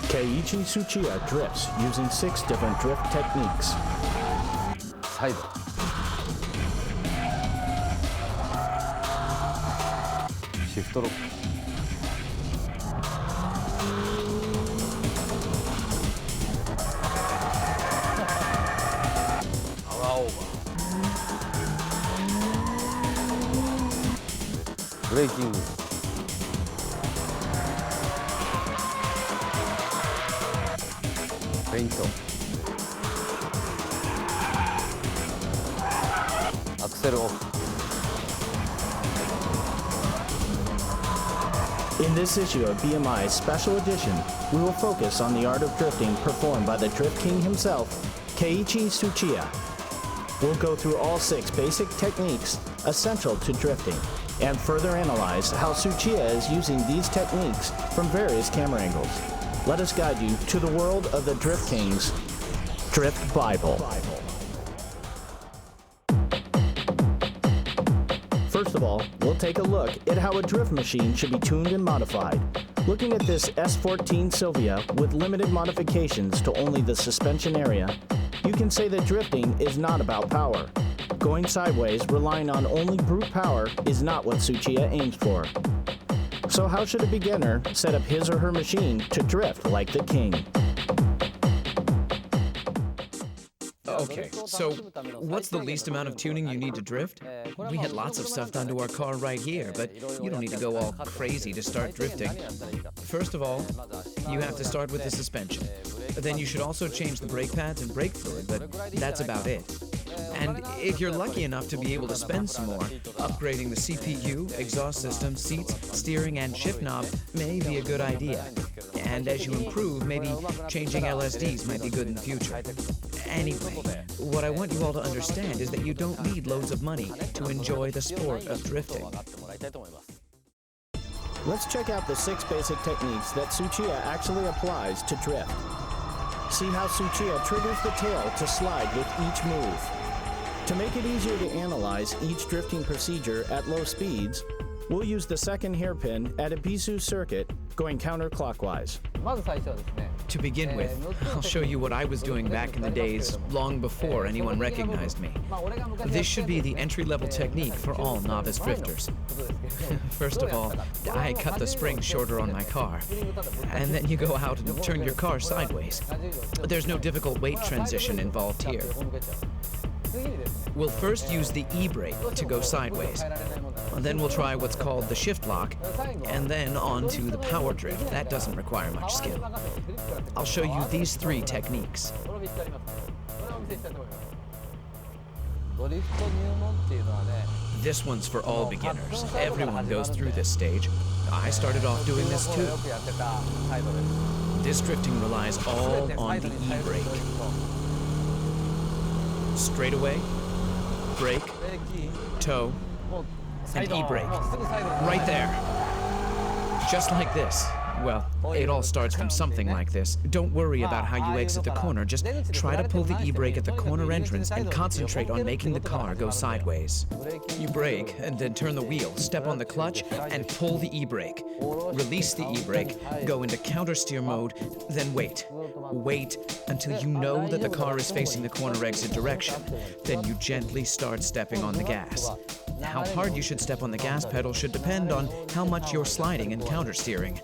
Keiichi Tsuchiya drifts using 6 different drift techniques. サイドシフトロックパワーオーバーブレーキングフェイントアクセルオフ In this issue of BMI's Special Edition, we will focus on the art of drifting performed by the Drift King himself, Keiichi Tsuchiya. We'll go through all 6 basic techniques essential to drifting and further analyze how Tsuchiya is using these techniques from various camera angles. Let us guide you to the world of the Drift King's Drift Bible. First of all, we'll take a look at how a drift machine should be tuned and modified. Looking at this S14 Silvia with limited modifications to only the suspension area, you can say that drifting is not about power. Going sideways, relying on only brute power, is not what Tsuchiya aims for. So how should a beginner set up his or her machine to drift like the king? Okay, so what's the least amount of tuning you need to drift? We had lots of stuff done to our car right here, but you don't need to go all crazy to start drifting. First of all, you have to start with the suspension. Then you should also change the brake pads and brake fluid, but that's about it. And if you're lucky enough to be able to spend some more, upgrading the CPU, exhaust system, seats, steering, and shift knob may be a good idea. And as you improve, maybe changing LSDs might be good in the future. Anyway, what I want you all to understand is that you don't need loads of money to enjoy the sport of drifting. Let's check out the 6 basic techniques that Tsuchiya actually applies to drift. See how Tsuchiya triggers the tail to slide with each move. To make it easier to analyze each drifting procedure at low speeds, we'll use the second hairpin at a Bisu circuit going counterclockwise. To begin with, I'll show you what I was doing back in the days, long before anyone recognized me. This should be the entry-level technique for all novice drifters. First of all, I cut the spring shorter on my car, and then you go out and turn your car sideways. There's no difficult weight transition involved here. We'll first use the e-brake to go sideways. Then we'll try what's called the shift lock, and then on to the power drift. That doesn't require much skill. I'll show you these 3 techniques. This one's for all beginners. Everyone goes through this stage. I started off doing this too. This drifting relies all on the e-brake. Straightaway, brake, toe, and e-brake. Right there. Just like this. Well, it all starts from something like this. Don't worry about how you exit the corner. Just try to pull the e-brake at the corner entrance and concentrate on making the car go sideways. You brake and then turn the wheel, step on the clutch, and pull the e-brake. Release the e-brake, go into countersteer mode, then wait. Wait until you know that the car is facing the corner exit direction. Then you gently start stepping on the gas. How hard you should step on the gas pedal should depend on how much you're sliding and countersteering.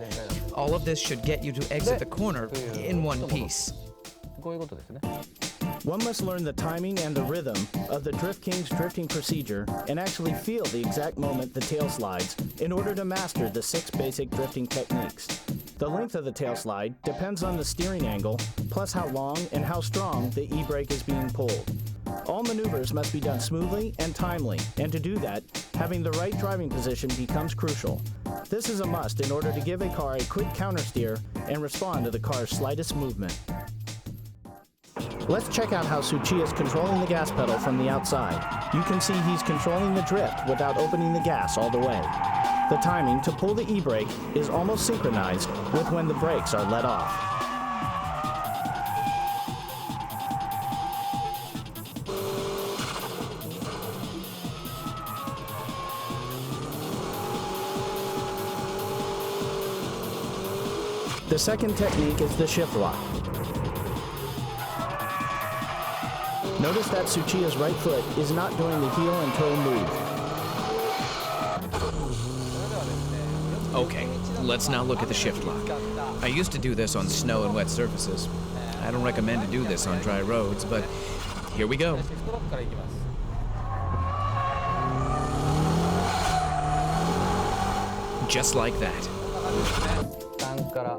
All of this should get you to exit the corner in one piece. One must learn the timing and the rhythm of the Drift King's drifting procedure and actually feel the exact moment the tail slides in order to master the 6 basic drifting techniques. The length of the tail slide depends on the steering angle, plus how long and how strong the e-brake is being pulled. All maneuvers must be done smoothly and timely, and to do that, having the right driving position becomes crucial. This is a must in order to give a car a quick countersteer and respond to the car's slightest movement. Let's check out how Tsuchiya is controlling the gas pedal from the outside. You can see he's controlling the drift without opening the gas all the way. The timing to pull the e-brake is almost synchronized with when the brakes are let off. The second technique is the shift lock. Notice that Tsuchiya's right foot is not doing the heel and toe move. Okay, let's now look at the shift lock. I used to do this on snow and wet surfaces. I don't recommend to do this on dry roads, but here we go. Just like that.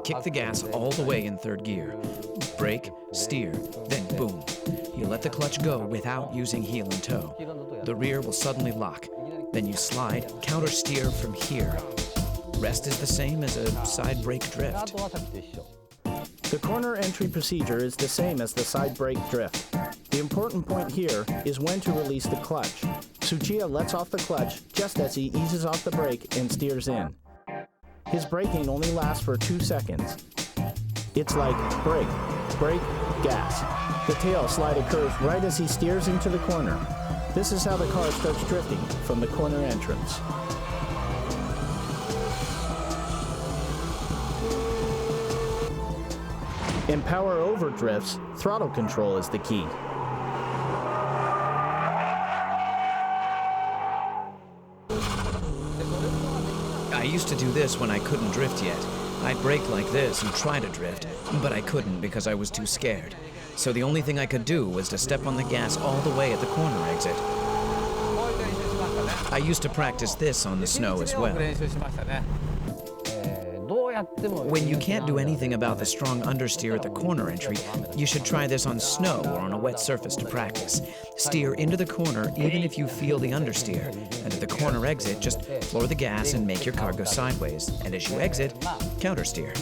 Kick the gas all the way in third gear. Brake, steer, then boom. You let the clutch go without using heel and toe. The rear will suddenly lock. Then you slide, counter steer from here. Rest is the same as a side brake drift. The corner entry procedure is the same as the side brake drift. The important point here is when to release the clutch. Tsuchiya lets off the clutch just as he eases off the brake and steers in. His braking only lasts for 2 seconds. It's like brake, brake, gas. The tail slide occurs right as he steers into the corner. This is how the car starts drifting from the corner entrance. In power over drifts, throttle control is the key. I used to do this when I couldn't drift yet. I'd brake like this and try to drift, but I couldn't because I was too scared. So the only thing I could do was to step on the gas all the way at the corner exit. I used to practice this on the snow as well. When you can't do anything about the strong understeer at the corner entry, you should try this on snow or on a wet surface to practice. Steer into the corner even if you feel the understeer, and at the corner exit, just floor the gas and make your car go sideways, and as you exit, countersteer.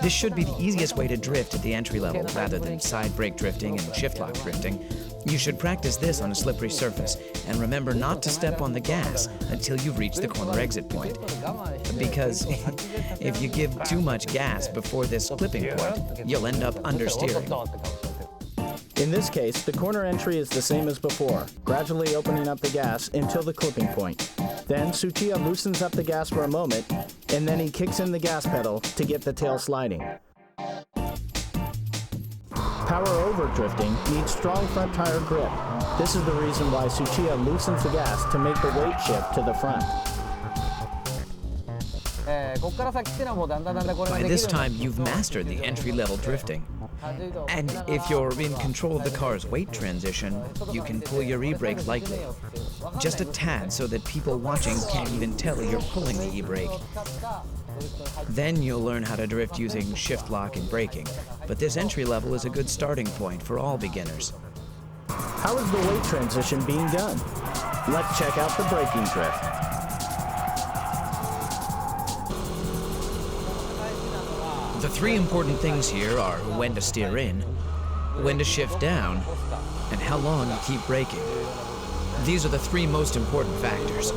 This should be the easiest way to drift at the entry level rather than side brake drifting and shift lock drifting. You should practice this on a slippery surface, and remember not to step on the gas until you've reached the corner exit point. Because if you give too much gas before this clipping point, you'll end up understeering. In this case, the corner entry is the same as before, gradually opening up the gas until the clipping point. Then Tsuchiya loosens up the gas for a moment, and then he kicks in the gas pedal to get the tail sliding. Power over drifting needs strong front tire grip. This is the reason why Tsuchiya loosens the gas to make the weight shift to the front. By this time, you've mastered the entry-level drifting. And if you're in control of the car's weight transition, you can pull your e-brake lightly. Just a tad so that people watching can't even tell you're pulling the e-brake. Then you'll learn how to drift using shift lock and braking. But this entry level is a good starting point for all beginners. How is the weight transition being done? Let's check out the braking drift. The three important things here are when to steer in, when to shift down, and how long to keep braking. These are the three most important factors.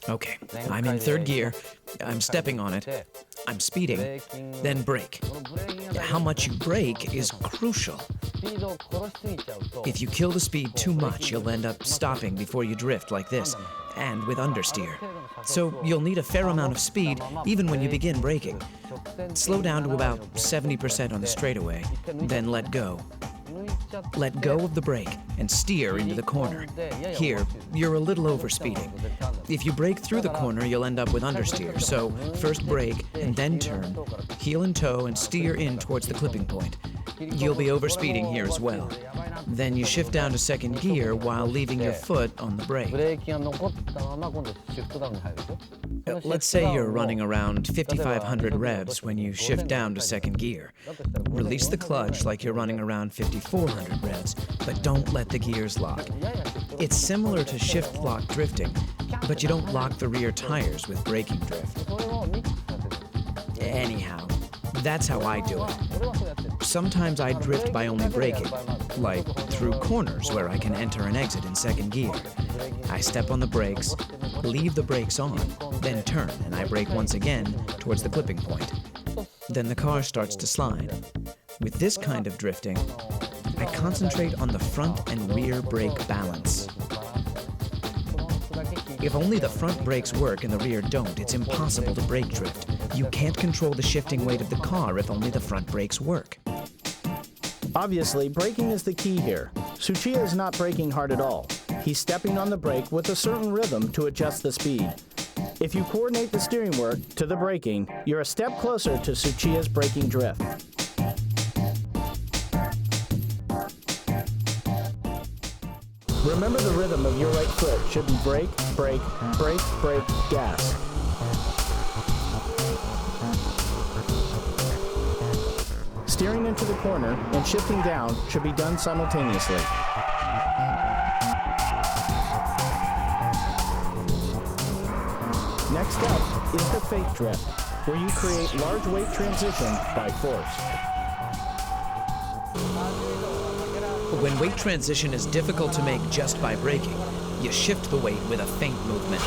Okay, I'm in third gear, I'm stepping on it, I'm speeding, then brake. How much you brake is crucial. If you kill the speed too much, you'll end up stopping before you drift like this, and with understeer. So you'll need a fair amount of speed even when you begin braking. Slow down to about 70% on the straightaway, then let go. Let go of the brake and steer into the corner. Here, you're a little overspeeding. If you brake through the corner, you'll end up with understeer. So first brake and then turn, heel and toe and steer in towards the clipping point. You'll be overspeeding here as well. Then you shift down to second gear while leaving your foot on the brake. Let's say you're running around 5,500 revs when you shift down to second gear. Release the clutch like you're running around 5,400 revs, but don't let the gears lock. It's similar to shift lock drifting, but you don't lock the rear tires with braking drift. Anyhow, that's how I do it. Sometimes I drift by only braking, like through corners where I can enter and exit in second gear. I step on the brakes, leave the brakes on, then turn, and I brake once again towards the clipping point. Then the car starts to slide. With this kind of drifting, I concentrate on the front and rear brake balance. If only the front brakes work and the rear don't, it's impossible to brake drift. You can't control the shifting weight of the car if only the front brakes work. Obviously, braking is the key here. Tsuchiya is not braking hard at all. He's stepping on the brake with a certain rhythm to adjust the speed. If you coordinate the steering work to the braking, you're a step closer to Tsuchiya's braking drift. Remember, the rhythm of your right foot should be brake, brake, brake, brake, gas. Steering into the corner and shifting down should be done simultaneously. Next up is the fake drift, where you create large weight transition by force. When weight transition is difficult to make just by braking, you shift the weight with a feint movement.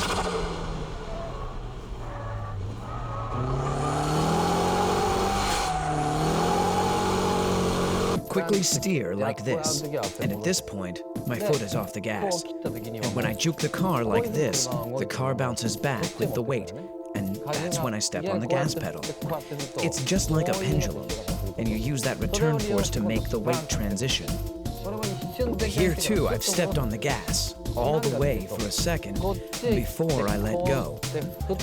Quickly steer like this, and at this point, my foot is off the gas. And when I juke the car like this, the car bounces back with the weight, and that's when I step on the gas pedal. It's just like a pendulum, and you use that return force to make the weight transition. Here too, I've stepped on the gas, all the way for a second, before I let go,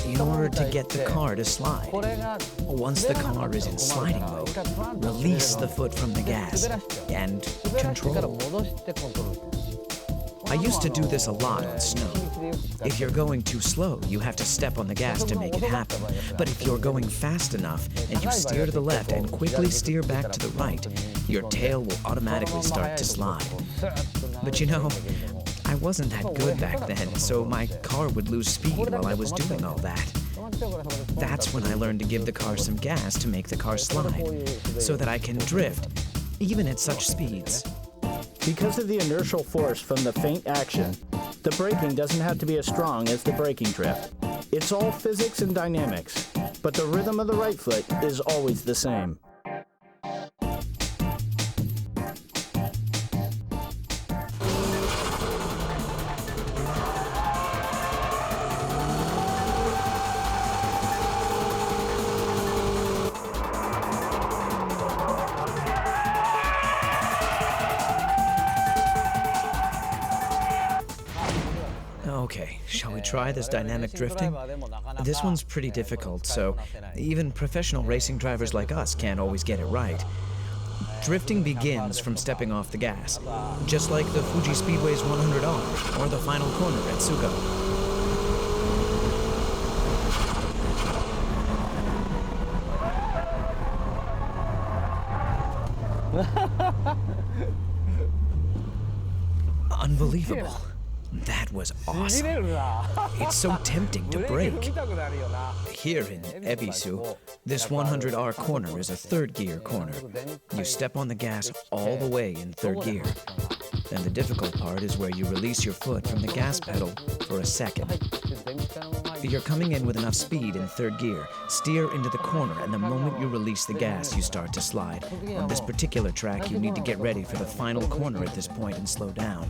in order to get the car to slide. Once the car is in sliding mode, release the foot from the gas, and control. I used to do this a lot on snow. If you're going too slow, you have to step on the gas to make it happen. But if you're going fast enough, and you steer to the left and quickly steer back to the right, your tail will automatically start to slide. But you know, I wasn't that good back then, so my car would lose speed while I was doing all that. That's when I learned to give the car some gas to make the car slide, so that I can drift, even at such speeds. Because of the inertial force from the feint action, the braking doesn't have to be as strong as the braking drift. It's all physics and dynamics, but the rhythm of the right foot is always the same. Okay, shall we try this dynamic drifting? This one's pretty difficult, so even professional racing drivers like us can't always get it right. Drifting begins from stepping off the gas, just like the Fuji Speedway's 100R or the final corner at Tsugo. Unbelievable. That was awesome. It's so tempting to brake. Here in Ebisu, this 100R corner is a third gear corner. You step on the gas all the way in third gear. Then the difficult part is where you release your foot from the gas pedal for a second. You're coming in with enough speed in third gear. Steer into the corner, and the moment you release the gas, you start to slide. On this particular track, you need to get ready for the final corner at this point and slow down.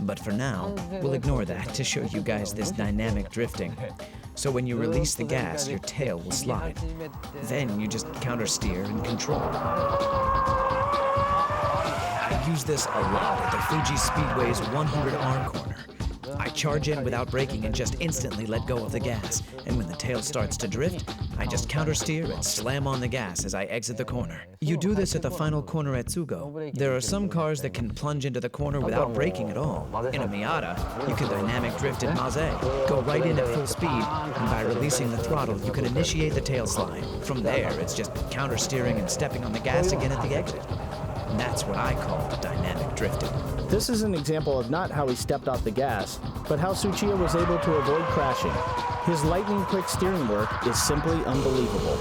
But for now, we'll ignore that to show you guys this dynamic drifting. So when you release the gas, your tail will slide. Then you just counter steer and control. I use this a lot at the Fuji Speedway's 100R corner. I charge in without braking and just instantly let go of the gas. And when the tail starts to drift, I just counter steer and slam on the gas as I exit the corner. You do this at the final corner at Tsugo. There are some cars that can plunge into the corner without braking at all. In a Miata, you can dynamic drift in Maze, go right in at full speed, and by releasing the throttle, you can initiate the tail slide. From there, it's just counter steering and stepping on the gas again at the exit. And that's what I call dynamic drifting. This is an example of not how he stepped off the gas, but how Tsuchiya was able to avoid crashing. His lightning-quick steering work is simply unbelievable.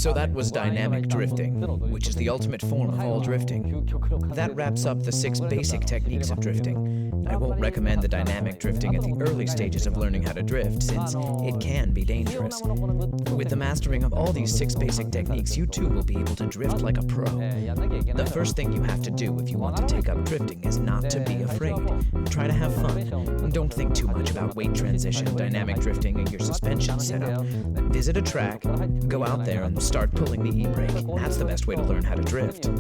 So that was dynamic drifting, which is the ultimate form of all drifting. That wraps up the 6 basic techniques of drifting. I won't recommend the dynamic drifting at the early stages of learning how to drift, since it can be dangerous. With the mastering of all these 6 basic techniques, you too will be able to drift like a pro. The first thing you have to do if you want to take up drifting is not to be afraid. Try to have fun. Don't think too much about weight transition, dynamic drifting, and your suspension setup. Visit a track, go out there and start pulling the e-brake. That's the best way to learn how to drift.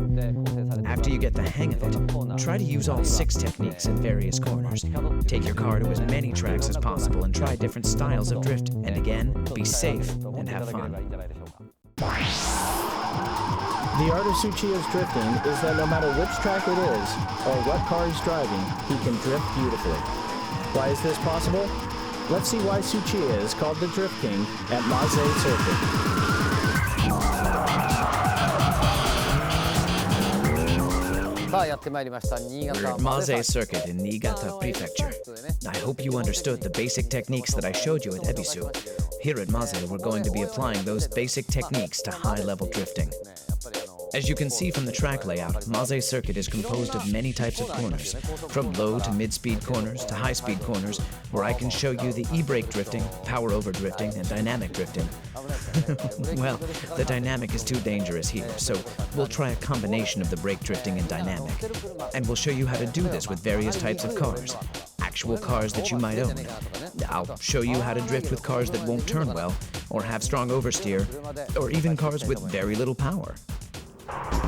After you get the hang of it, try to use all 6 techniques in various corners. Take your car to as many tracks as possible and try different styles of drift. And again, be safe and have fun. The art of Tsuchiya's drifting is that no matter which track it is, or what car he's driving, he can drift beautifully. Why is this possible? Let's see why Tsuchiya is called the Drift King at Maze Circuit. We're at Maze Circuit in Niigata Prefecture. I hope you understood the basic techniques that I showed you at Ebisu. Here at Maze, we're going to be applying those basic techniques to high-level drifting. As you can see from the track layout, Maze Circuit is composed of many types of corners, from low to mid-speed corners to high-speed corners, where I can show you the e-brake drifting, power-over drifting, and dynamic drifting. Well, the dynamic is too dangerous here, so we'll try a combination of the brake drifting and dynamic. And we'll show you how to do this with various types of cars, actual cars that you might own. I'll show you how to drift with cars that won't turn well, or have strong oversteer, or even cars with very little power.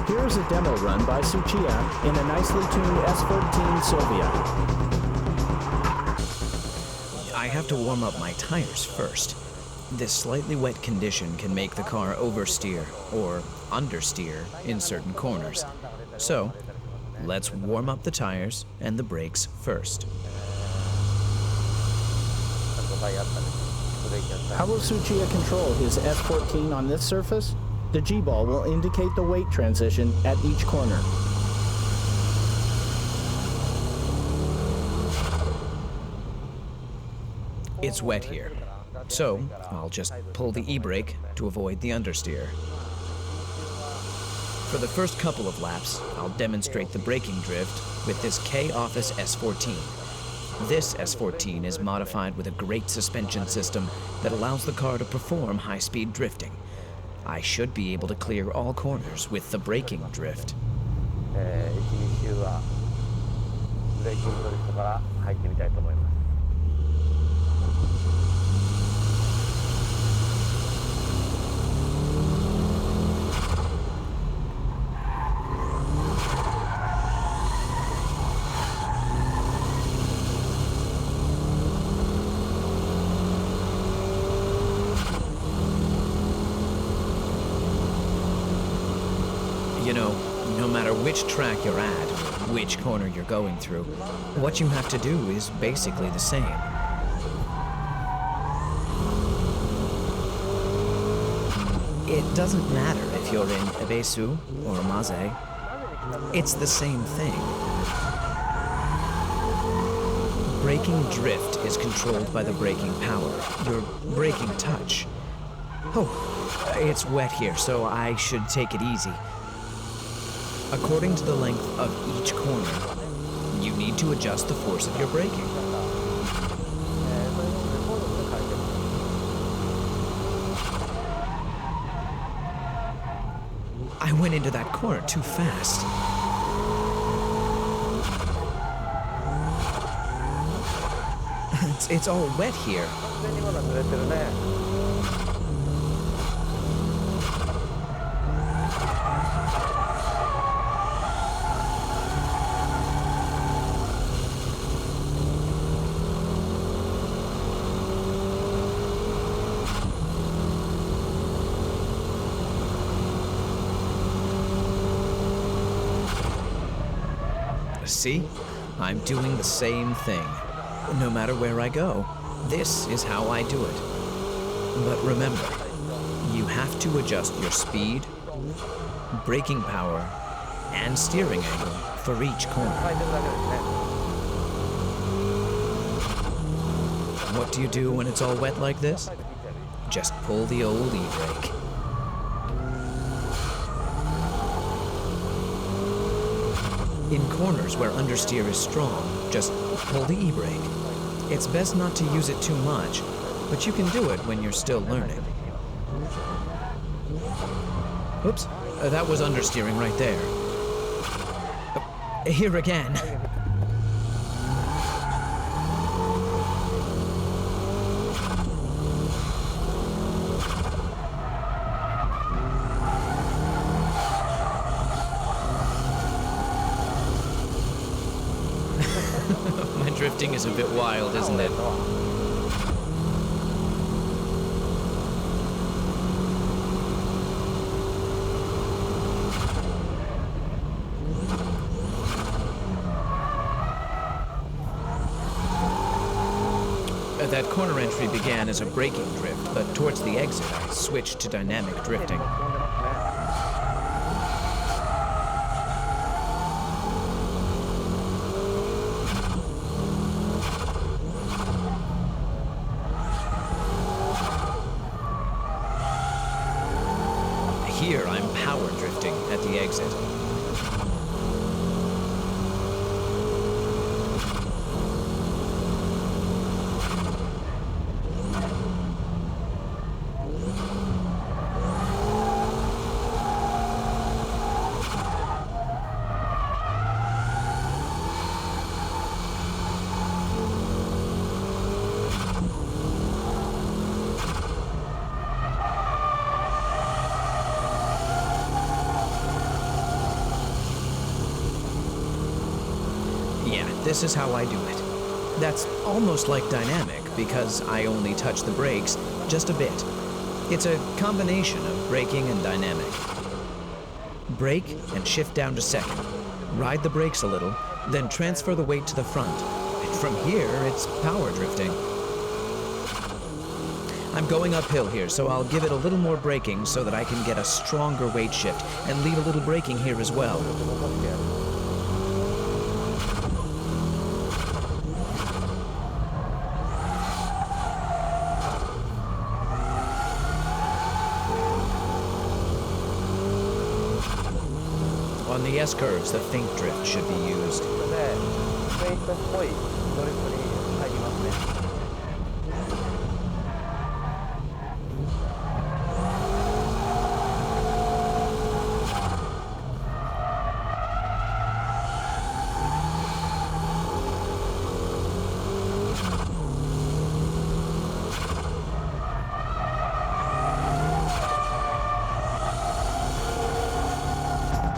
Here is a demo run by Tsuchiya in a nicely tuned S14 Silvia. I have to warm up my tires first. This slightly wet condition can make the car oversteer or understeer in certain corners. So, let's warm up the tires and the brakes first. How will Tsuchiya control his S14 on this surface? The G-ball will indicate the weight transition at each corner. It's wet here, so I'll just pull the e-brake to avoid the understeer. For the first couple of laps, I'll demonstrate the braking drift with this K-Office S14. This S14 is modified with a great suspension system that allows the car to perform high-speed drifting. I should be able to clear all corners with the braking drift. You know, no matter which track you're at, which corner you're going through, what you have to do is basically the same. It doesn't matter if you're in Ebisu or Maze. It's the same thing. Braking drift is controlled by the braking power, your braking touch. Oh, it's wet here, so I should take it easy. According to the length of each corner, you need to adjust the force of your braking. I went into that corner too fast. It's all wet here. See? I'm doing the same thing. No matter where I go, this is how I do it. But remember, you have to adjust your speed, braking power, and steering angle for each corner. What do you do when it's all wet like this? Just pull the old e-brake. In corners where understeer is strong, just pull the e-brake. It's best not to use it too much, but you can do it when you're still learning. Oops, that was understeering right there. Here again. My drifting is a bit wild, isn't it? That corner entry began as a braking drift, but towards the exit I switched to dynamic drifting. Here I'm power drifting at the exit. Yeah, this is how I do it. That's almost like dynamic because I only touch the brakes just a bit. It's a combination of braking and dynamic. Brake and shift down to second. Ride the brakes a little, then transfer the weight to the front. And from here, it's power drifting. I'm going uphill here, so I'll give it a little more braking so that I can get a stronger weight shift and leave a little braking here as well. On the S-curves, the faint drift should be used.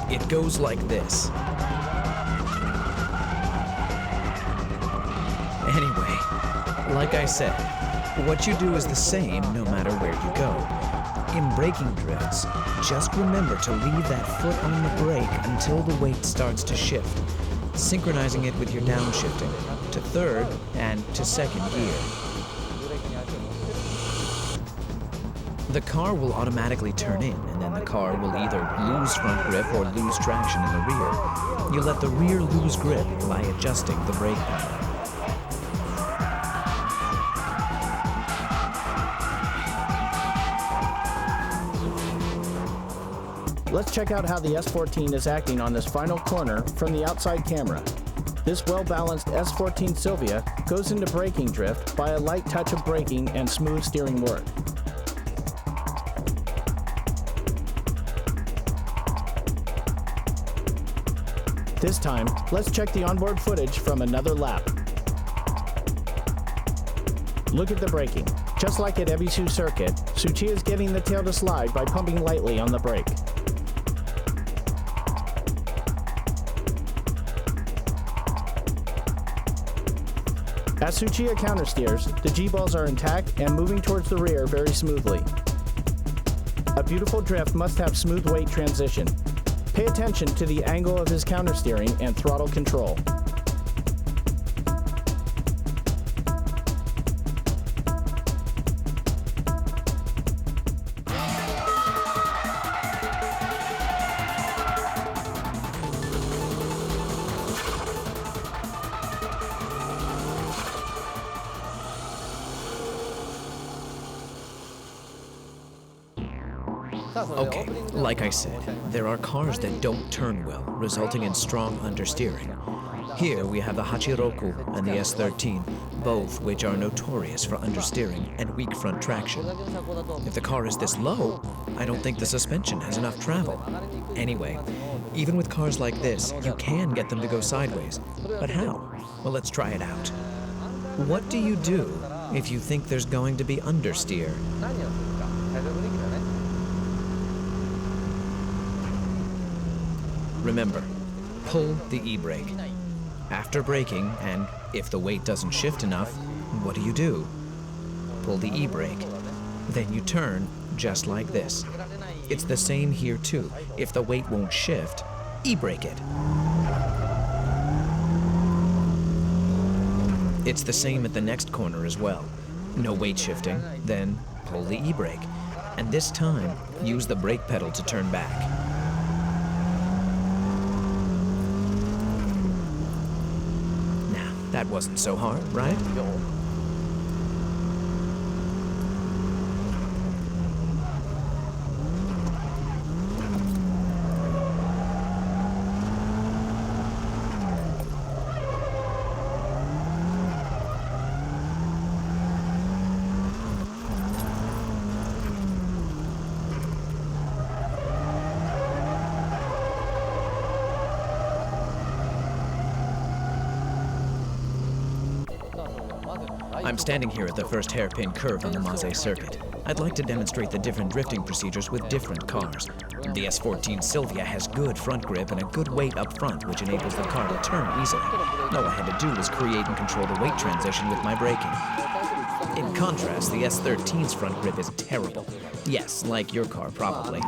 It goes like this. Anyway, like I said, what you do is the same no matter where you go. In braking drifts, just remember to leave that foot on the brake until the weight starts to shift, synchronizing it with your downshifting to third and to second gear. The car will automatically turn in, and then the car will either lose front grip or lose traction in the rear. You let the rear lose grip by adjusting the brake pedal. Let's check out how the S14 is acting on this final corner from the outside camera. This well-balanced S14 Silvia goes into braking drift by a light touch of braking and smooth steering work. This time, let's check the onboard footage from another lap. Look at the braking. Just like at Ebisu Circuit, Tsuchiya is getting the tail to slide by pumping lightly on the brake. As Tsuchiya countersteers, the G-balls are intact and moving towards the rear very smoothly. A beautiful drift must have smooth weight transition. Pay attention to the angle of his countersteering and throttle control. Okay, like I said, there are cars that don't turn well, resulting in strong understeering. Here we have the Hachiroku and the S13, both which are notorious for understeering and weak front traction. If the car is this low, I don't think the suspension has enough travel. Anyway, even with cars like this, you can get them to go sideways. But how? Well, let's try it out. What do you do if you think there's going to be understeer? Remember, pull the e-brake. After braking, and if the weight doesn't shift enough, what do? Pull the e-brake. Then you turn, just like this. It's the same here too. If the weight won't shift, e-brake it. It's the same at the next corner as well. No weight shifting, then pull the e-brake. And this time, use the brake pedal to turn back. That wasn't so hard, right? I'm standing here at the first hairpin curve on the Maze circuit. I'd like to demonstrate the different drifting procedures with different cars. The S14 Silvia has good front grip and a good weight up front, which enables the car to turn easily. All I had to do was create and control the weight transition with my braking. In contrast, the S13's front grip is terrible. Yes, like your car, probably.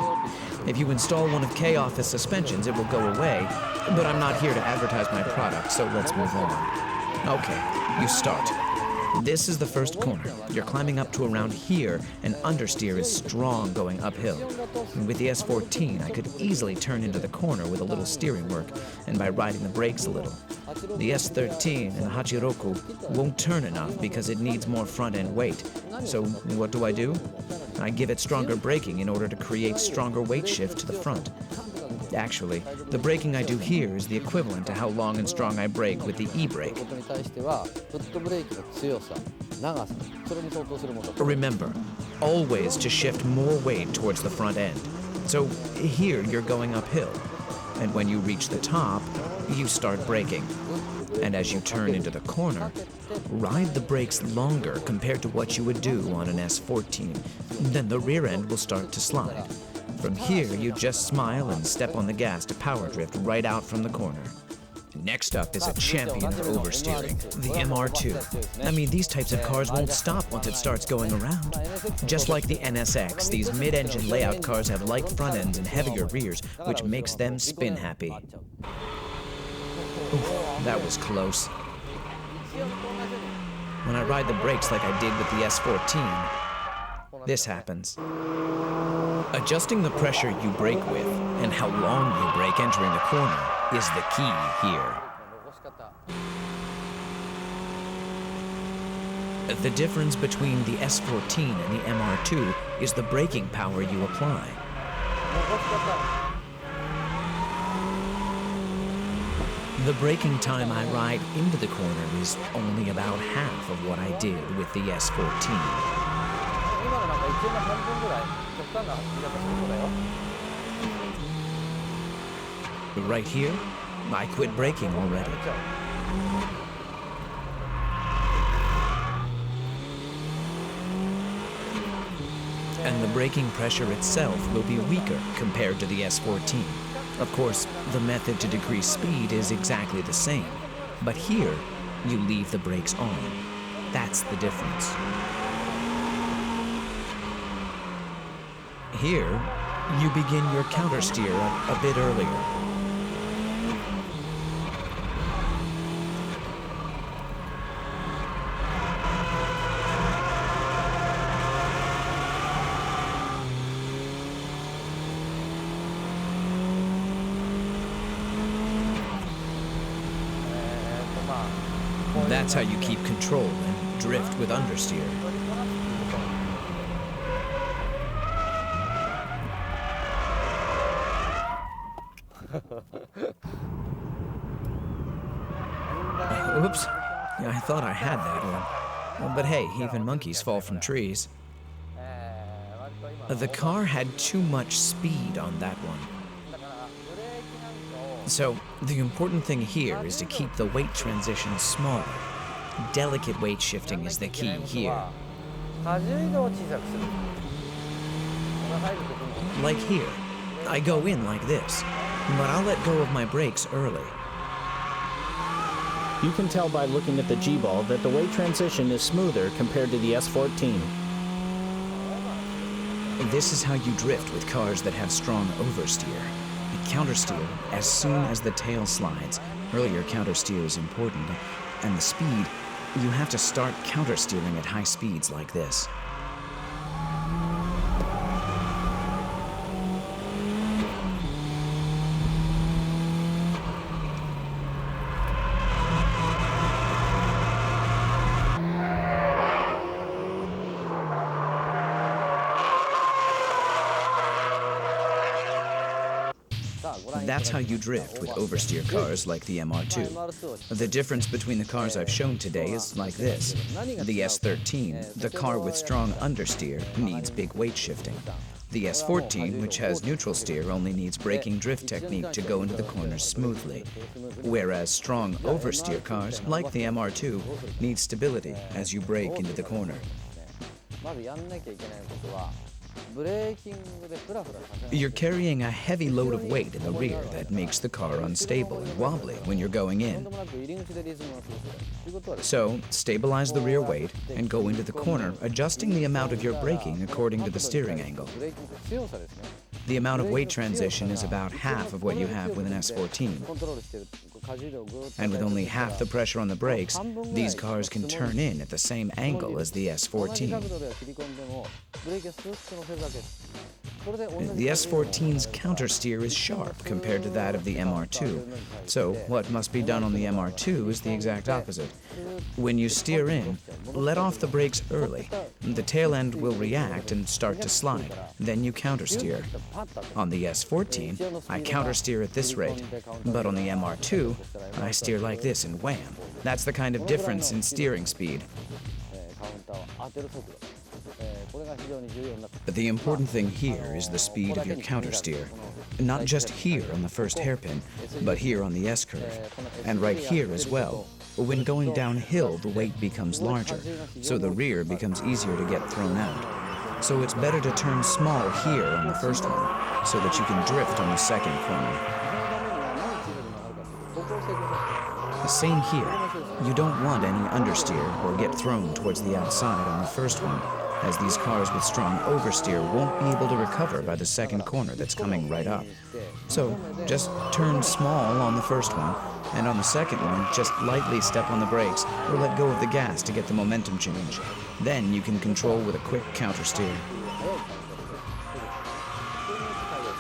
If you install one of K-Office suspensions, it will go away, but I'm not here to advertise my product, so let's move on. Okay, you start. This is the first corner. You're climbing up to around here, and understeer is strong going uphill. And with the S14, I could easily turn into the corner with a little steering work, and by riding the brakes a little. The S13 and the Hachiroku won't turn enough because it needs more front-end weight. So what do? I give it stronger braking in order to create stronger weight shift to the front. Actually, the braking I do here is the equivalent to how long and strong I brake with the e-brake. Remember, always to shift more weight towards the front end. So here you're going uphill, and when you reach the top, you start braking. And as you turn into the corner, ride the brakes longer compared to what you would do on an S14. Then the rear end will start to slide. From here, you just smile and step on the gas to power drift right out from the corner. Next up is a champion of oversteering, the MR2. I mean, these types of cars won't stop once it starts going around. Just like the NSX, these mid-engine layout cars have light front ends and heavier rears, which makes them spin happy. Oof, that was close. When I ride the brakes like I did with the S14, this happens. Adjusting the pressure you brake with and how long you brake entering the corner is the key here. The difference between the S14 and the MR2 is the braking power you apply. The braking time I ride into the corner is only about half of what I did with the S14. Right here, I quit braking already. And the braking pressure itself will be weaker compared to the S14. Of course, the method to decrease speed is exactly the same, but here, you leave the brakes on. That's the difference. Here, you begin your countersteer a bit earlier. That's how you keep control and drift with understeer. Oops. Yeah, I thought I had that on. But hey, even monkeys fall from trees. The car had too much speed on that one. So, the important thing here is to keep the weight transition smaller. Delicate weight shifting is the key here. Like here. I go in like this, but I'll let go of my brakes early. You can tell by looking at the G-Ball that the weight transition is smoother compared to the S14. This is how you drift with cars that have strong oversteer. You countersteer as soon as the tail slides. Earlier countersteer is important. And the speed, you have to start countersteering at high speeds like this. That's how you drift with oversteer cars like the MR2. The difference between the cars I've shown today is like this. The S13, the car with strong understeer, needs big weight shifting. The S14, which has neutral steer, only needs braking drift technique to go into the corners smoothly. Whereas strong oversteer cars, like the MR2, need stability as you brake into the corner. You're carrying a heavy load of weight in the rear that makes the car unstable and wobbly when you're going in. So, stabilize the rear weight and go into the corner, adjusting the amount of your braking according to the steering angle. The amount of weight transition is about half of what you have with an S14. And with only half the pressure on the brakes, these cars can turn in at the same angle as the S14. The S14's countersteer is sharp compared to that of the MR2, so what must be done on the MR2 is the exact opposite. When you steer in, let off the brakes early. The tail end will react and start to slide. Then you countersteer. On the S14, I countersteer at this rate, but on the MR2, I steer like this and wham. That's the kind of difference in steering speed. The important thing here is the speed of your countersteer. Not just here on the first hairpin, but here on the S-curve. And right here as well. When going downhill, the weight becomes larger, so the rear becomes easier to get thrown out. So it's better to turn small here on the first one, so that you can drift on the second corner. The same here. You don't want any understeer or get thrown towards the outside on the first one, as these cars with strong oversteer won't be able to recover by the second corner that's coming right up. So just turn small on the first one, and on the second one, just lightly step on the brakes or let go of the gas to get the momentum change. Then you can control with a quick countersteer.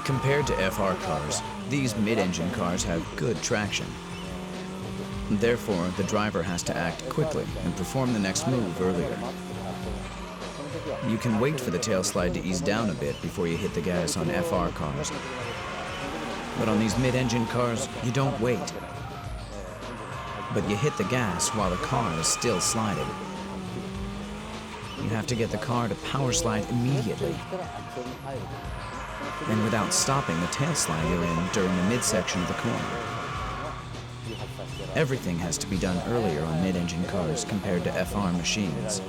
Compared to FR cars, these mid-engine cars have good traction. Therefore, the driver has to act quickly and perform the next move earlier. You can wait for the tail slide to ease down a bit before you hit the gas on FR cars. But on these mid-engine cars, you don't wait. But you hit the gas while the car is still sliding. You have to get the car to power slide immediately. And without stopping the tail slide you're in during the midsection of the corner. Everything has to be done earlier on mid-engine cars compared to FR machines.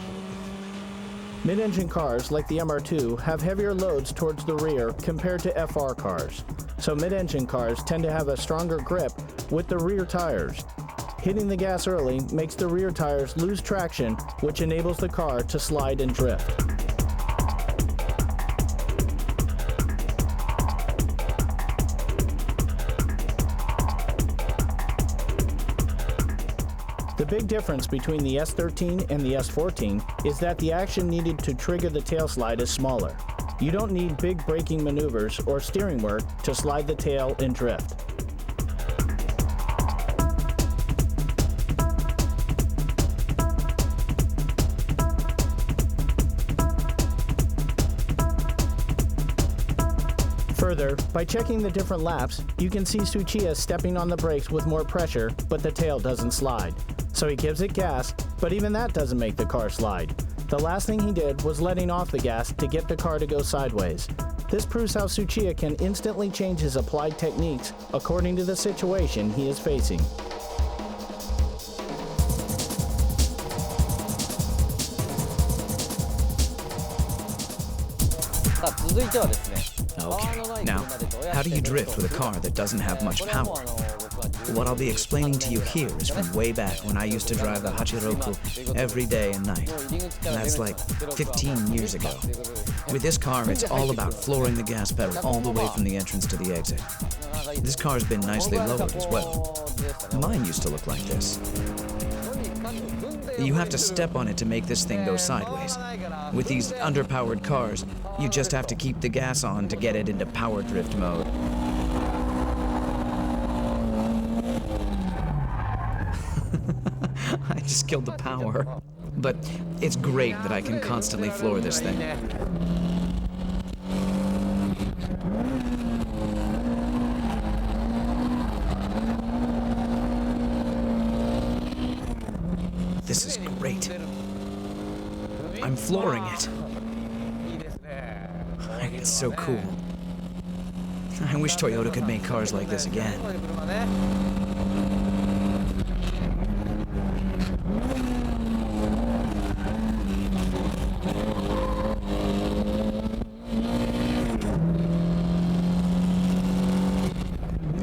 Mid-engine cars, like the MR2, have heavier loads towards the rear compared to FR cars. So mid-engine cars tend to have a stronger grip with the rear tires. Hitting the gas early makes the rear tires lose traction, which enables the car to slide and drift. The big difference between the S13 and the S14 is that the action needed to trigger the tail slide is smaller. You don't need big braking maneuvers or steering work to slide the tail and drift. Further, by checking the different laps, you can see Tsuchiya stepping on the brakes with more pressure, but the tail doesn't slide. So he gives it gas, but even that doesn't make the car slide. The last thing he did was letting off the gas to get the car to go sideways. This proves how Tsuchiya can instantly change his applied techniques according to the situation he is facing. さあ続いてはですね Okay, now, how do you drift with a car that doesn't have much power? What I'll be explaining to you here is from way back when I used to drive the Hachiroku every day and night. And that's like 15 years ago. With this car, it's all about flooring the gas pedal all the way from the entrance to the exit. This car's been nicely lowered as well. Mine used to look like this. You have to step on it to make this thing go sideways. With these underpowered cars, you just have to keep the gas on to get it into power drift mode. I just killed the power. But it's great that I can constantly floor this thing. This is great. I'm flooring it. It's so cool. I wish Toyota could make cars like this again.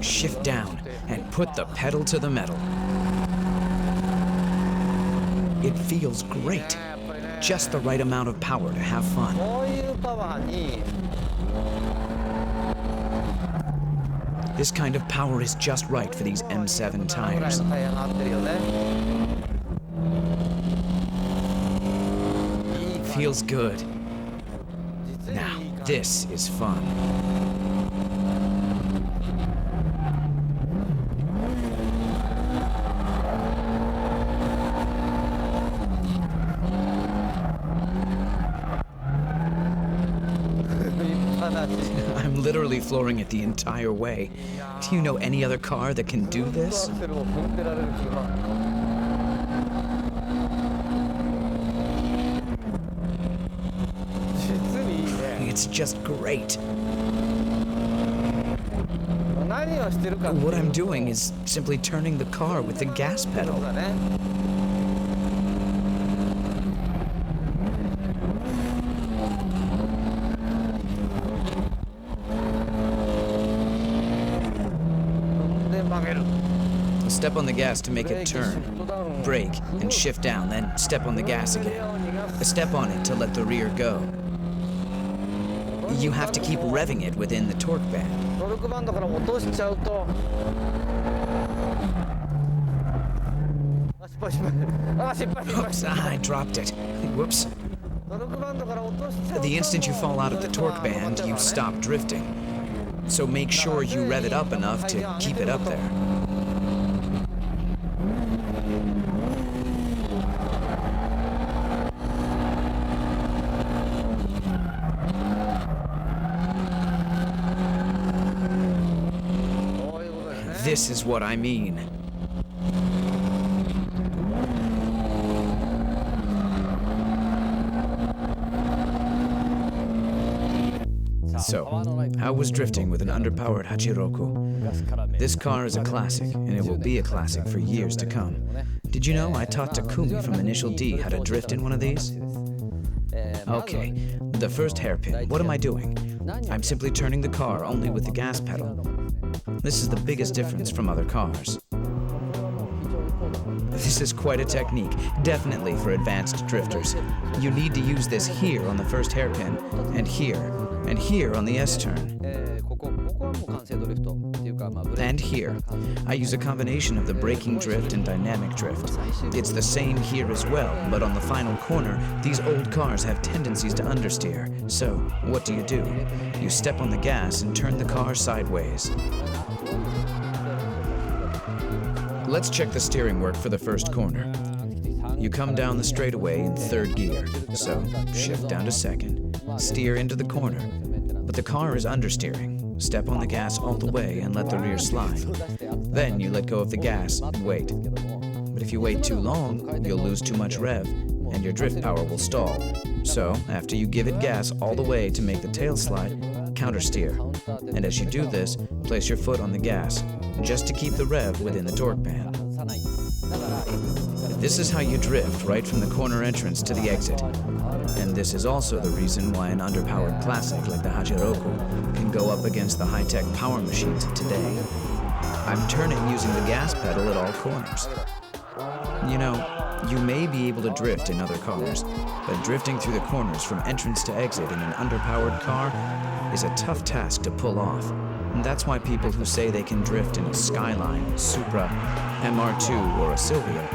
Shift down and put the pedal to the metal. It feels great. Just the right amount of power to have fun. This kind of power is just right for these M7 tires. Feels good. Now, this is fun. I'm literally flooring it the entire way. Do you know any other car that can do this? It's just great. What I'm doing is simply turning the car with the gas pedal. Step on the gas to make it turn, brake, and shift down, then step on the gas again. Step on it to let the rear go. You have to keep revving it within the torque band. Oops, I dropped it. Whoops. The instant you fall out of the torque band, you stop drifting. So make sure you rev it up enough to keep it up there. This is what I mean. So, how was drifting with an underpowered Hachiroku? This car is a classic, and it will be a classic for years to come. Did you know I taught Takumi from Initial D how to drift in one of these? Okay, the first hairpin, what am I doing? I'm simply turning the car only with the gas pedal. This is the biggest difference from other cars. This is quite a technique, definitely for advanced drifters. You need to use this here on the first hairpin, and here on the S-turn. And here. I use a combination of the braking drift and dynamic drift. It's the same here as well, but on the final corner, these old cars have tendencies to understeer. So, what do? You step on the gas and turn the car sideways. Let's check the steering work for the first corner. You come down the straightaway in third gear, so shift down to second. Steer into the corner, but the car is understeering. step on the gas all the way and let the rear slide. Then you let go of the gas and wait. But if you wait too long, you'll lose too much rev, and your drift power will stall. So, after you give it gas all the way to make the tail slide, countersteer. And as you do this, place your foot on the gas, just to keep the rev within the torque band. This is how you drift right from the corner entrance to the exit. And this is also the reason why an underpowered classic like the Hachiroku can go up against the high-tech power machines of today. I'm turning using the gas pedal at all corners. You know, you may be able to drift in other cars, but drifting through the corners from entrance to exit in an underpowered car is a tough task to pull off. And that's why people who say they can drift in a Skyline, Supra, MR2, or a Silvia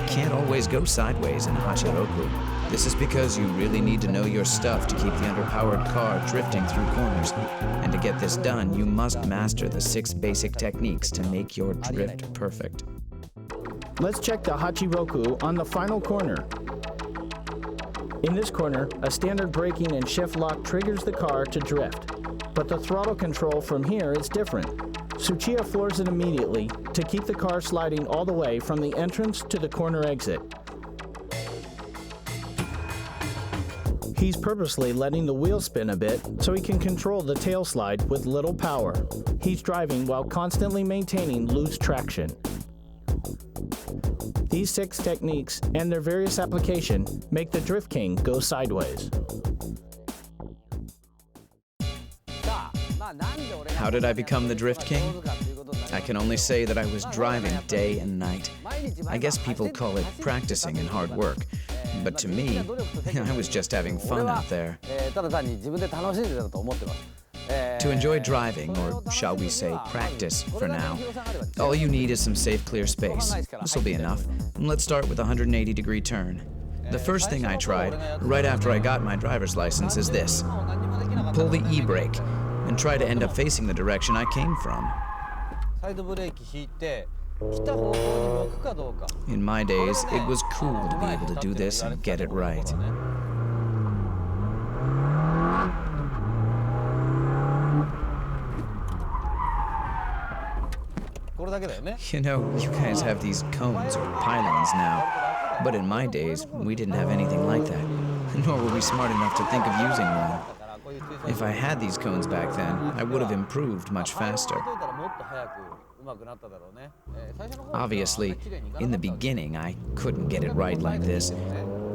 can't always go sideways in a Hachiroku. This is because you really need to know your stuff to keep the underpowered car drifting through corners. And to get this done, you must master the 6 basic techniques to make your drift perfect. Let's check the Hachiroku on the final corner. In this corner, a standard braking and shift lock triggers the car to drift. But the throttle control from here is different. Tsuchiya floors it immediately to keep the car sliding all the way from the entrance to the corner exit. He's purposely letting the wheel spin a bit so he can control the tail slide with little power. He's driving while constantly maintaining loose traction. These 6 techniques and their various application make the Drift King go sideways. How did I become the Drift King? I can only say that I was driving day and night. I guess people call it practicing and hard work. But to me, I was just having fun out there. To enjoy driving, or shall we say practice for now, all you need is some safe, clear space. This will be enough. Let's start with a 180-degree turn. The first thing I tried, right after I got my driver's license, is this. Pull the e-brake, and try to end up facing the direction I came from. In my days, it was cool to be able to do this and get it right. You know, you guys have these cones or pylons now, but in my days, we didn't have anything like that, nor were we smart enough to think of using one. If I had these cones back then, I would have improved much faster. Obviously, in the beginning, I couldn't get it right like this.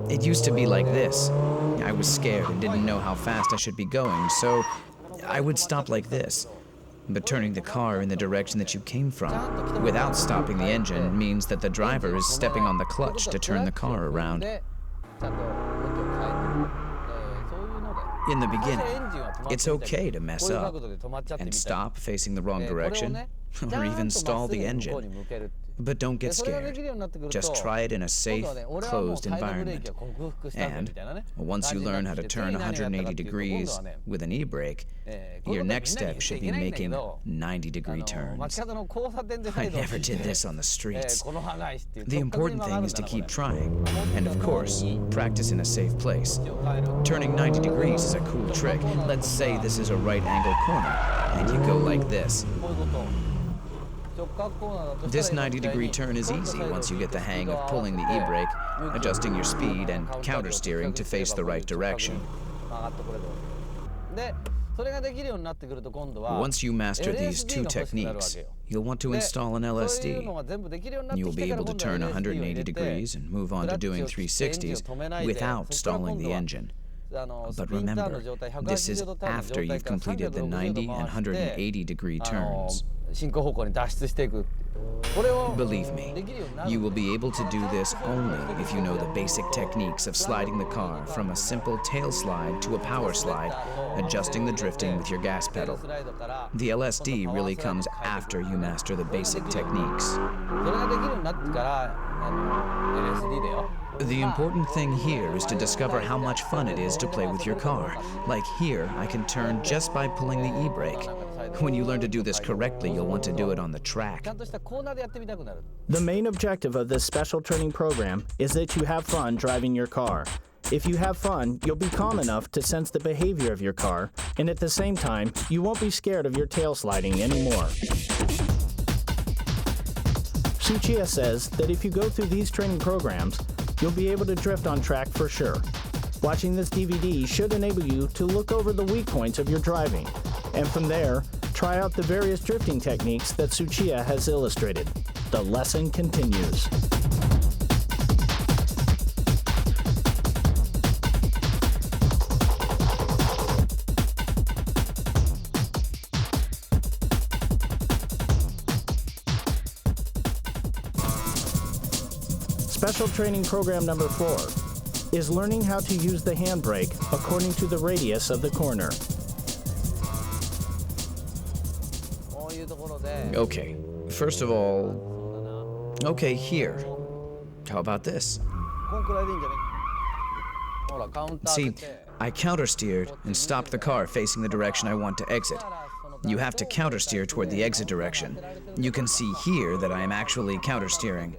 It used to be like this. I was scared and didn't know how fast I should be going, so I would stop like this. But turning the car in the direction that you came from, without stopping the engine, means that the driver is stepping on the clutch to turn the car around. In the beginning, it's okay to mess up and stop facing the wrong direction, or even stall the engine. But don't get scared. Just try it in a safe, closed environment. And once you learn how to turn 180 degrees with an e-brake, your next step should be making 90-degree turns. I never did this on the streets. The important thing is to keep trying, and of course, practice in a safe place. Turning 90 degrees is a cool trick. Let's say this is a right-angle corner, and you go like this. This 90-degree turn is easy once you get the hang of pulling the e-brake, adjusting your speed, and countersteering to face the right direction. Once you master these 2 techniques, you'll want to install an LSD. You'll be able to turn 180 degrees and move on to doing 360s without stalling the engine. But remember, this is after you've completed the 90 and 180-degree turns. Believe me, you will be able to do this only if you know the basic techniques of sliding the car from a simple tail slide to a power slide, adjusting the drifting with your gas pedal. The LSD really comes after you master the basic techniques. The important thing here is to discover how much fun it is to play with your car. Like here, I can turn just by pulling the e-brake. When you learn to do this correctly, you'll want to do it on the track. The main objective of this special training program is that you have fun driving your car. If you have fun, you'll be calm enough to sense the behavior of your car, and at the same time, you won't be scared of your tail sliding anymore. Tsuchiya says that if you go through these training programs, you'll be able to drift on track for sure. Watching this DVD should enable you to look over the weak points of your driving, and from there, try out the various drifting techniques that Tsuchiya has illustrated. The lesson continues. Special training program number 4 is learning how to use the handbrake according to the radius of the corner. Okay, first of all, okay, here. How about this? See, I countersteered and stopped the car facing the direction I want to exit. You have to countersteer toward the exit direction. You can see here that I am actually countersteering.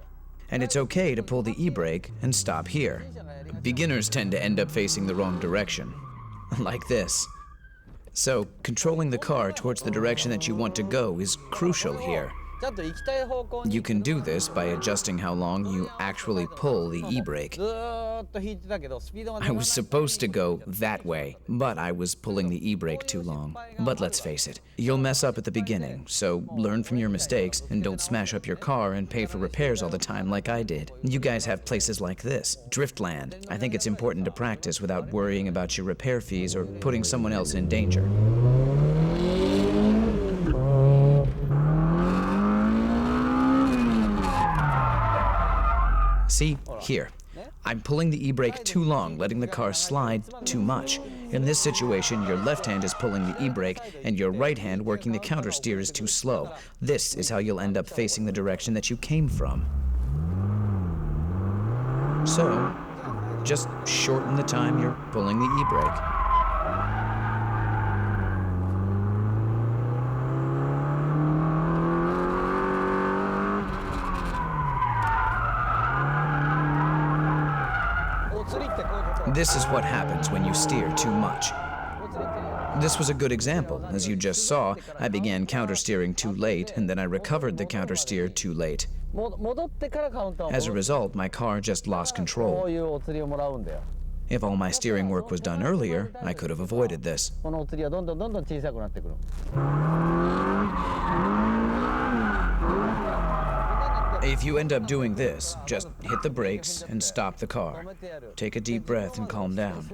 And it's okay to pull the e-brake and stop here. Beginners tend to end up facing the wrong direction, like this. So, controlling the car towards the direction that you want to go is crucial here. You can do this by adjusting how long you actually pull the e-brake. I was supposed to go that way, but I was pulling the e-brake too long. But let's face it, you'll mess up at the beginning, so learn from your mistakes and don't smash up your car and pay for repairs all the time like I did. You guys have places like this, Driftland. I think it's important to practice without worrying about your repair fees or putting someone else in danger. See, here. I'm pulling the e-brake too long, letting the car slide too much. In this situation, your left hand is pulling the e-brake, and your right hand working the countersteer is too slow. This is how you'll end up facing the direction that you came from. So, just shorten the time you're pulling the e-brake. This is what happens when you steer too much. This was a good example. As you just saw, I began countersteering too late, and then I recovered the countersteer too late. As a result, my car just lost control. If all my steering work was done earlier, I could have avoided this. If you end up doing this, just hit the brakes and stop the car. Take a deep breath and calm down.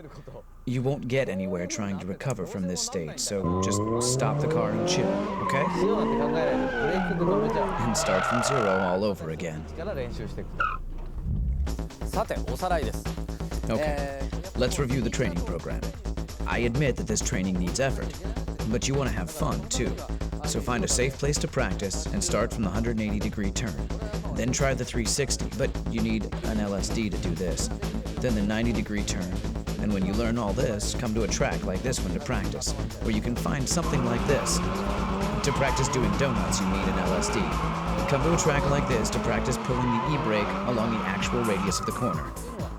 You won't get anywhere trying to recover from this state, so just stop the car and chill, okay? And start from zero all over again. Okay, let's review the training program. I admit that this training needs effort, but you want to have fun too. So find a safe place to practice and start from the 180-degree turn. Then try the 360, but you need an LSD to do this. Then the 90-degree turn. And when you learn all this, come to a track like this one to practice, where you can find something like this. To practice doing donuts, you need an LSD. Come to a track like this to practice pulling the e-brake along the actual radius of the corner.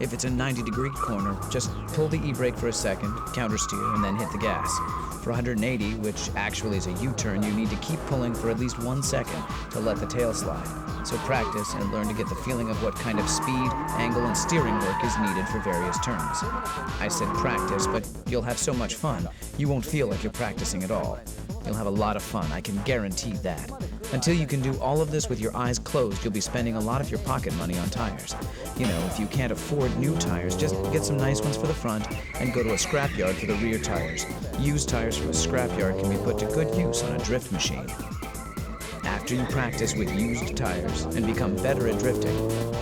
If it's a 90-degree corner, just pull the e-brake for a second, countersteer, and then hit the gas. For 180, which actually is a U-turn, you need to keep pulling for at least 1 second to let the tail slide. So practice and learn to get the feeling of what kind of speed, angle, and steering work is needed for various turns. I said practice, but you'll have so much fun, you won't feel like you're practicing at all. You'll have a lot of fun, I can guarantee that. Until you can do all of this with your eyes closed, you'll be spending a lot of your pocket money on tires. You know, if you can't afford new tires, just get some nice ones for the front and go to a scrapyard for the rear tires. Used tires from a scrapyard can be put to good use on a drift machine. After you practice with used tires and become better at drifting,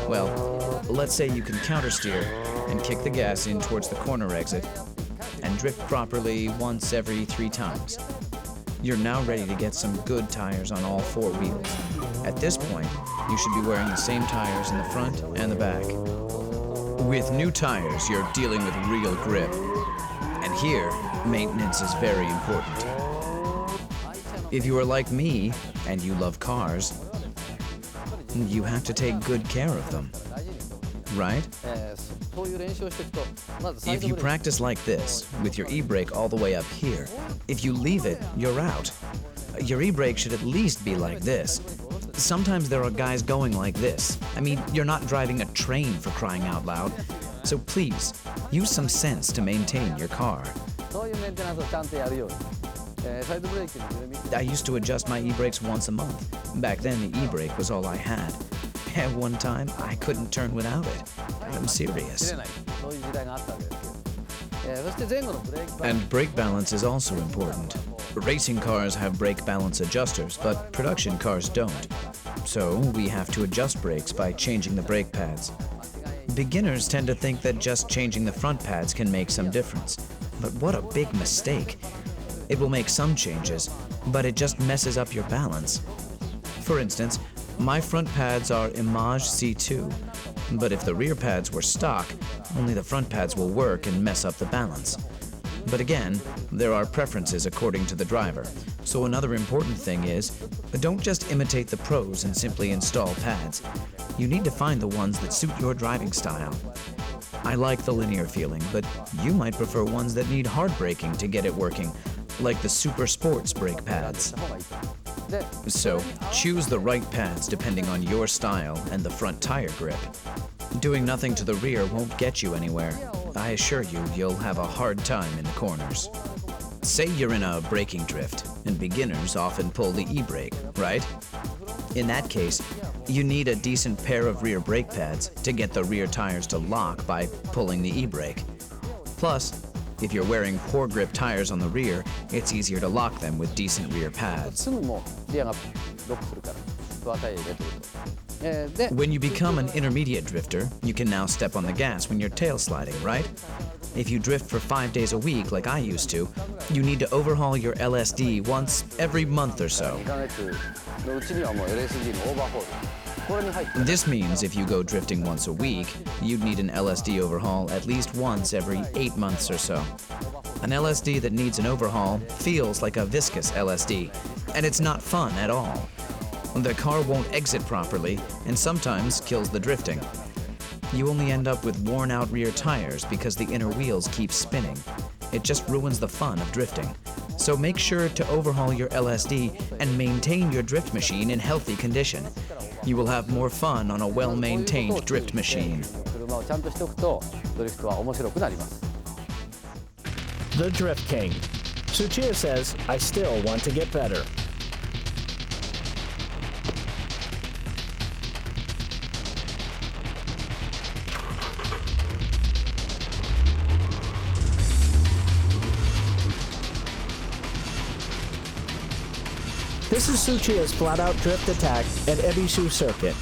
well, let's say you can countersteer and kick the gas in towards the corner exit and drift properly once every 3 times. You're now ready to get some good tires on all 4 wheels. At this point, you should be wearing the same tires in the front and the back. With new tires, you're dealing with real grip. And here, maintenance is very important. If you are like me, and you love cars, you have to take good care of them. right? そういう練習をしていくとまずサイ If ド you ブレーキ practice like this, with your e-brake all the way up here, if you leave it, you're out. Your e-brake should at least be like this. Sometimes there are guys going like this. I mean, you're not driving a train for crying out loud. So please, use some sense to maintain your car. そういうメンテナンスをちゃんとやるように、サイドブレーキの緩み I used to adjust my e-brakes once a month. Back then, the e-brake was all I had. At one time, I couldn't turn without it. I'm 切 serious. れないそういう時代があったわけですけど、そして前後のブレーキバラン And brake balance is also important. Racing cars have brake balance adjusters, but production cars don't. So we have to adjust brakes by changing the brake pads. Beginners tend to think that just changing the front pads can make some difference. But what a big mistake. It will make some changes, but it just messes up your balance. For instance, my front pads are Image C2, but if the rear pads were stock, only the front pads will work and mess up the balance. But again, there are preferences according to the driver. So another important thing is, don't just imitate the pros and simply install pads. You need to find the ones that suit your driving style. I like the linear feeling, but you might prefer ones that need hard braking to get it working, like the Super Sports brake pads. した方がいいと。で、 So, choose the right pads depending on your style and the front tire grip. Doing nothing to the rear won't get you anywhere. I assure you, you'll have a hard time in the corners. Say you're in a braking drift, and beginners often pull the e-brake, right? In that case, you need a decent pair of rear brake pads to get the rear tires to lock by pulling the e-brake. Plus, if you're wearing poor grip tires on the rear, it's easier to lock them with decent rear pads. すぐもうリアがロックするからドアタイヤ入れてると。で、 When you become an intermediate drifter, you can now step on the gas when you're tail sliding, right? If you drift for 5 days a week like I used to, you need to overhaul your LSD once every month or so. 2ヶ月のうちにはもう LSD のオーバーホール。これに入ってる。 This means if you go drifting once a week, you'd need an LSD overhaul at least once every 8 months or so. An LSD that needs an overhaul feels like a viscous LSD, and it's not fun at all. The car won't exit properly, and sometimes kills the drifting. You only end up with worn-out rear tires because the inner wheels keep spinning. It just ruins the fun of drifting. So make sure to overhaul your LSD and maintain your drift machine in healthy condition. You will have more fun on a well-maintained drift machine. 車をちゃんとしておくとドリフトは面白くなります。 The Drift King. Tsuchiya says, I still want to get better. This is Tsuchiya's flat-out drift attack at Ebisu Circuit.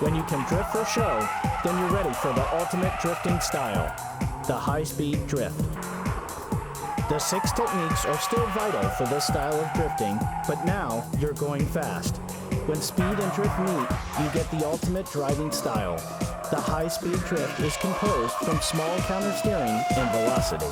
When you can drift for show, then you're ready for the ultimate drifting style, the high-speed drift. The 6 techniques are still vital for this style of drifting, but now you're going fast. When speed and drift meet, you get the ultimate driving style. The high-speed drift is composed from small countersteering and velocity.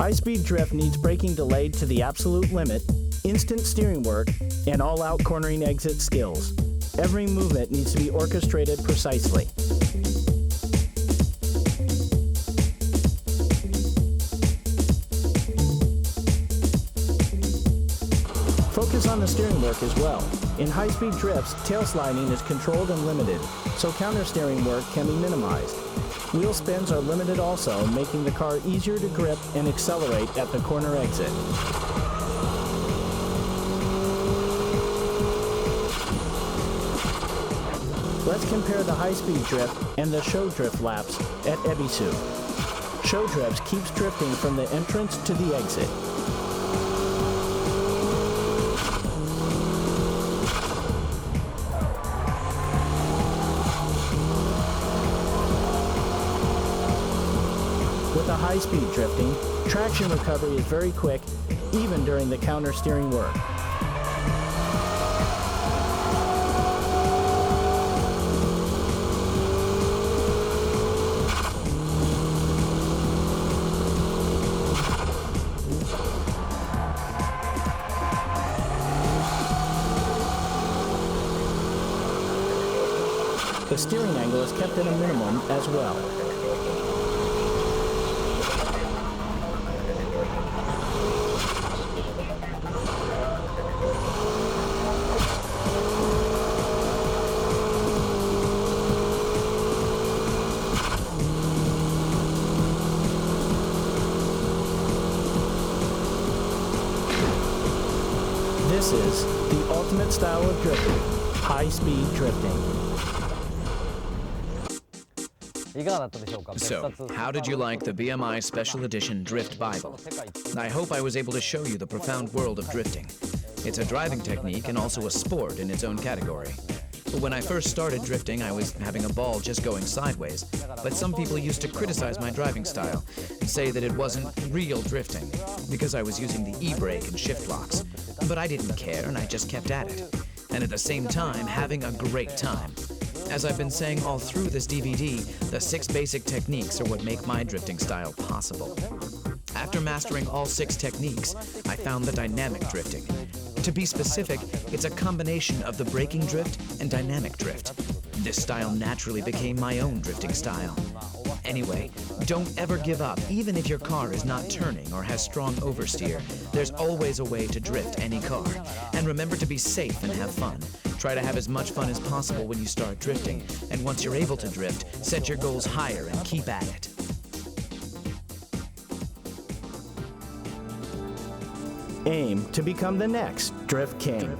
high-speed drift needs braking delayed to the absolute limit, instant steering work, and all-out cornering exit skills. Every movement needs to be orchestrated precisely. Focus on the steering work as well. In high-speed drifts, tail sliding is controlled and limited, so counter-steering work can be minimized. Wheel spins are limited also, making the car easier to grip and accelerate at the corner exit. Let's compare the high-speed drift and the show drift laps at Ebisu. Show drifts keeps drifting from the entrance to the exit. With the high-speed drifting, traction recovery is very quick, even during the counter-steering work. The steering angle is kept at a minimum as well. This is the ultimate style of drifting, high-speed drifting. So, how did you like the BMI Special Edition Drift Bible? I hope I was able to show you the profound world of drifting. It's a driving technique and also a sport in its own category. When I first started drifting, I was having a ball just going sideways, but some people used to criticize my driving style and say that it wasn't real drifting because I was using the e-brake and shift locks. But I didn't care and I just kept at it. And at the same time, having a great time. As I've been saying all through this DVD, the 6 basic techniques are what make my drifting style possible. After mastering all 6 techniques, I found the dynamic drifting. To be specific, it's a combination of the braking drift and dynamic drift. This style naturally became my own drifting style. Anyway, don't ever give up, even if your car is not turning or has strong oversteer. There's always a way to drift any car. And remember to be safe and have fun. Try to have as much fun as possible when you start drifting. And once you're able to drift, set your goals higher and keep at it. Aim to become the next Drift King.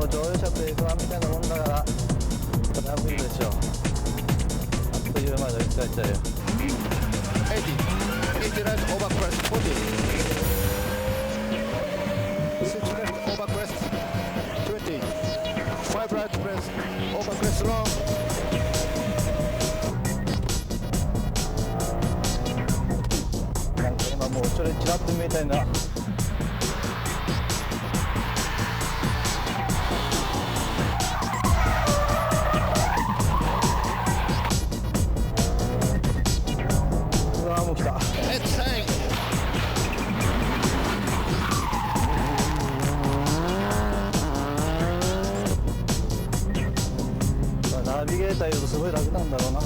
乗用車と F1 みたいなもんだからそれは無理でしょう。あっという間で追いつかれちゃうよ。80 right over crest 40 6 left over crest 20 5 right crest over crest longなんか今もう後ろにチラッと見えたいな。うわーもう来た。ナビゲーターいるとすごい楽なんだろうな。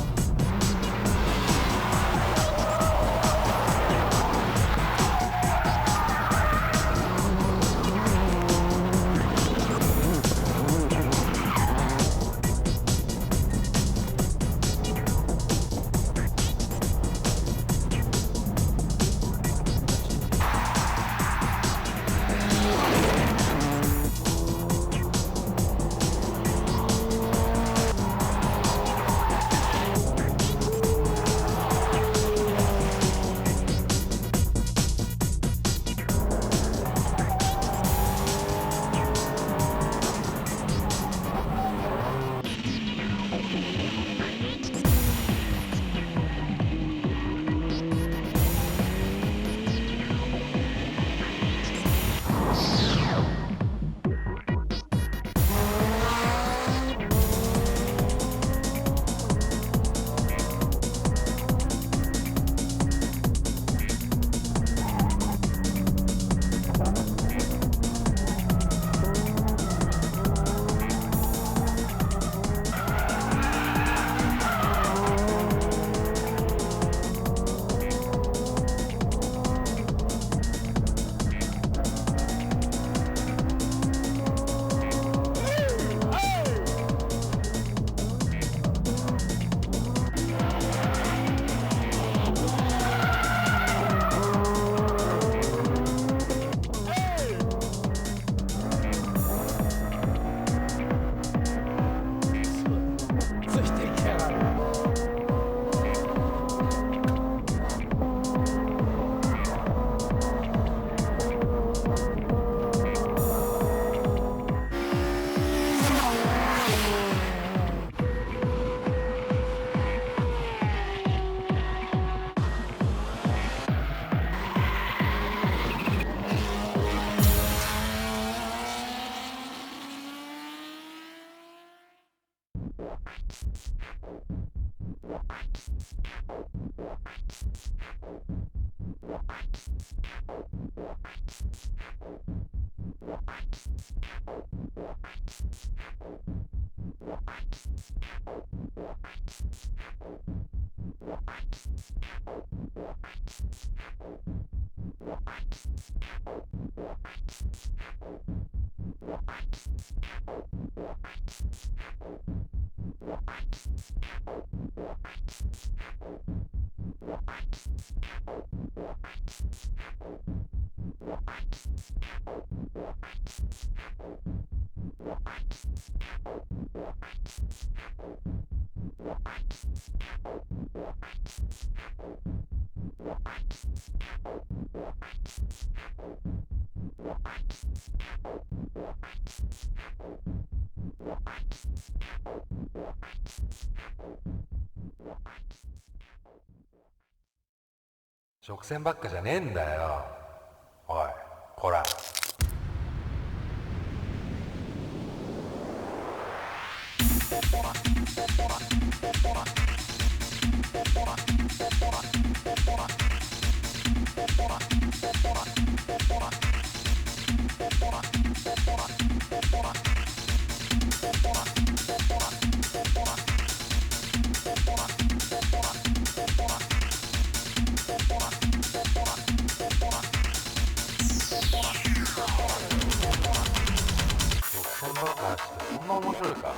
直線ばっかじゃねえんだよ。おい、こら。そんな面白いか。